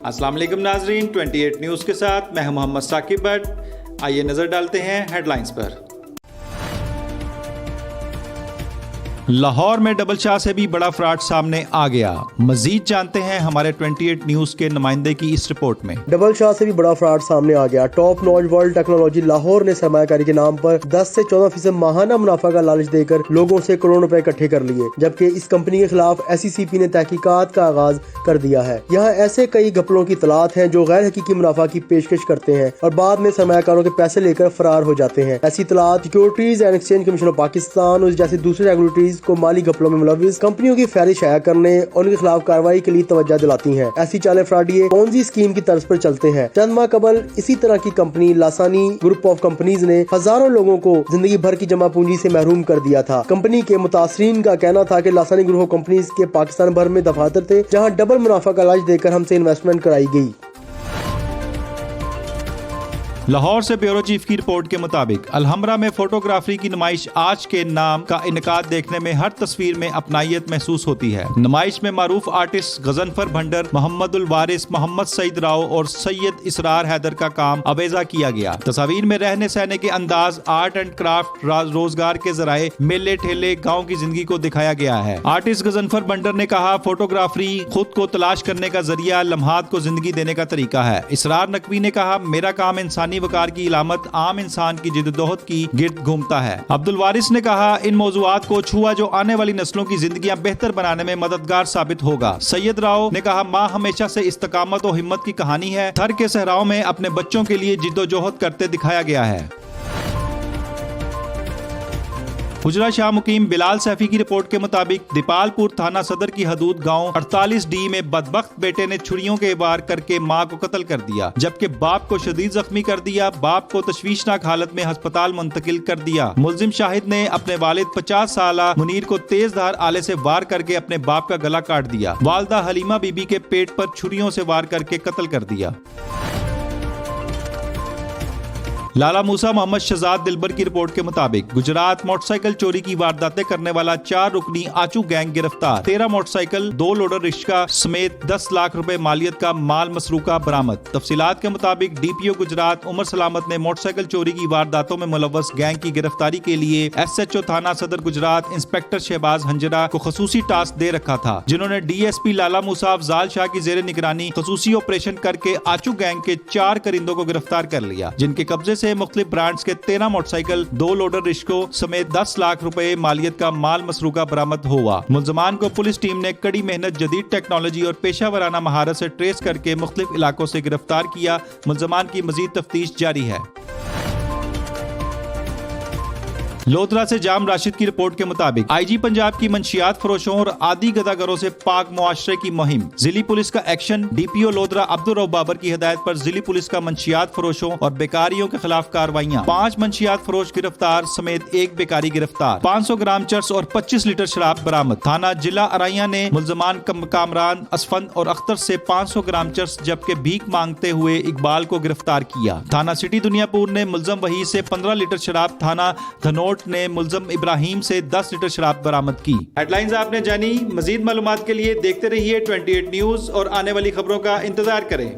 अस्सलाम वालेकुम नाजरीन, 28 न्यूज़ के साथ मैं हूं मोहम्मद साकिब भट्ट। आइए नजर डालते हैं हेडलाइंस पर। लाहौर में डबल शाह से भी बड़ा फ्रॉड सामने आ गया। मजीद जानते हैं हमारे 28 न्यूज़ के नुमाइंदे की इस रिपोर्ट में। डबल शाह से भी बड़ा फ्रॉड सामने आ गया। Top notch world technology Lahore ने सरमायाकारी के नाम पर 10 से 14% माहाना मुनाफा का लालच देकर लोगों से करोड़ों रुपए इकट्ठे कर लिए, जबकि इस कंपनी के खिलाफ SECP ने तहकीकात का आगाज कर दिया है। यहाँ ऐसे कई घपलों की तलात हैं जो गैर हकीकी मुनाफा की पेशकश करते हैं और बाद में सरमायाकारों के पैसे लेकर फरार हो जाते हैं। ऐसी तलात Securities and Exchange Commission of Pakistan और जैसी दूसरे रेगुलेटरीज को माली घपलों में मुलविस कंपनियों की फैरी शाया करने और उनके खिलाफ कार्रवाई के लिए तवज्जो दिलाती हैं। ऐसी चालें फ्रॉडिये पोंजी स्कीम की तर्ज पर चलते हैं। चंद माह कबल इसी तरह की कंपनी लासानी ग्रुप ऑफ कंपनीज ने हजारों लोगों को जिंदगी भर की जमा पूंजी से महरूम कर दिया था। कंपनी के मुतासरीन का कहना था कि लासानी ग्रुप ऑफ कंपनीज के पाकिस्तान भर में दफातर थे जहाँ डबल मुनाफा का लालच देकर हमसे इन्वेस्टमेंट कराई गई। लाहौर से ब्यूरो चीफ की रिपोर्ट के मुताबिक अलहमरा में फोटोग्राफी की नुमाइश आज के नाम का इनकाद देखने में हर तस्वीर में अपनाइयत महसूस होती है। नुमाइश में मारूफ आर्टिस्ट गजनफर भंडर, मोहम्मदुल वारिस, मोहम्मद सईद राव और सैयद इसरार हैदर का काम अवेजा किया गया। तस्वीर में रहने सहने के अंदाज, आर्ट एंड क्राफ्ट, रोजगार के जराए, मेले ठेले, गाँव की जिंदगी को दिखाया गया है। आर्टिस्ट गजनफर भंडर ने कहा, फोटोग्राफी खुद को तलाश करने का जरिया, लम्हात को जिंदगी देने का तरीका है। इसरार नकवी ने कहा, मेरा काम इंसानी वकार की इलामत, आम इंसान की जिद्दोजहद की गिर्द घूमता है। अब्दुल वारिस ने कहा, इन मौजूआत को छुआ जो आने वाली नस्लों की जिंदगियां बेहतर बनाने में मददगार साबित होगा। सैयद राव ने कहा, माँ हमेशा से इस्तकामत और हिम्मत की कहानी है। थर के सहराओं में अपने बच्चों के लिए जिद्दोजहद करते दिखाया गया है। हुजरा शाह मुकीम बिलाल सैफी की रिपोर्ट के मुताबिक दीपालपुर थाना सदर की हदूद गांव 48D में बदबख्त बेटे ने छुरियों के वार करके मां को कत्ल कर दिया, जबकि बाप को शदीद जख्मी कर दिया। बाप को तशवीशनाक हालत में अस्पताल मुंतकिल कर दिया। मुल्जिम शाहिद ने अपने वालिद 50 साला मुनीर को तेज धार आले से वार करके अपने बाप का गला काट दिया। वालदा हलीमा बीबी के पेट पर छुरियों से वार करके कत्ल कर दिया। लाला मूसा मोहम्मद शहजाद दिलबर की रिपोर्ट के मुताबिक गुजरात मोटरसाइकिल चोरी की वारदातें करने वाला 4 रुकनी आचू गैंग गिरफ्तार। 13 मोटरसाइकिल, 2 लोडर रिक्शा समेत 10 लाख रुपए मालियत का माल मसरूका बरामद। तफसीलात के मुताबिक DPO गुजरात उमर सलामत ने मोटरसाइकिल चोरी की वारदातों में मुलव्वस गैंग की गिरफ्तारी के लिए SHO थाना सदर गुजरात इंस्पेक्टर शहबाज हंजरा को खसूसी टास्क दे रखा था, जिन्होंने DSP लाला मूसा अफजाल शाह की जेर निगरानी खसूसी ऑपरेशन करके आचू गैंग के 4 करिंदों को गिरफ्तार कर लिया, जिनके कब्जे से मुख्तलिफ ब्रांड्स के 13 मोटरसाइकिल, 2 लोडर रिक्शों समेत 10 लाख रुपए मालियत का माल मसरूका बरामद हुआ। मुल्जमान को पुलिस टीम ने कड़ी मेहनत, जदीद टेक्नोलॉजी और पेशा वराना महारत से ट्रेस करके मुख्तलिफ इलाकों से गिरफ्तार किया। मुल्जमान की मजीद तफ्तीश जारी है। लोधरा से जाम राशिद की रिपोर्ट के मुताबिक IG पंजाब की मंशियात फरोशों और आदि गदागरों से पाक मुआशरे की मुहिम। जिली पुलिस का एक्शन। DPO लोधरा अब्दुल रऊफ बाबर की हिदायत पर जिली पुलिस का मंशियात फरोशों और बेकारियों के खिलाफ कार्रवाइयां। 5 मंशियात फरोश गिरफ्तार समेत 1 बेकारी गिरफ्तार। 500 ग्राम चर्स और 25 लीटर शराब बरामद। थाना जिला अराइया ने मुल्जमान कामरान असफंद और अख्तर से 500 ग्राम चर्स जबकि भीख मांगते हुए इकबाल को गिरफ्तार किया। थाना सिटी दुनियापुर ने मुल्जम वही से 15 लीटर शराब, थाना धनोट ने मुल्जम इब्राहिम से 10 लीटर शराब बरामद की। हेडलाइंस आपने जानी। मजीद मालूमात के लिए देखते रहिए 28 न्यूज़ और आने वाली खबरों का इंतजार करें।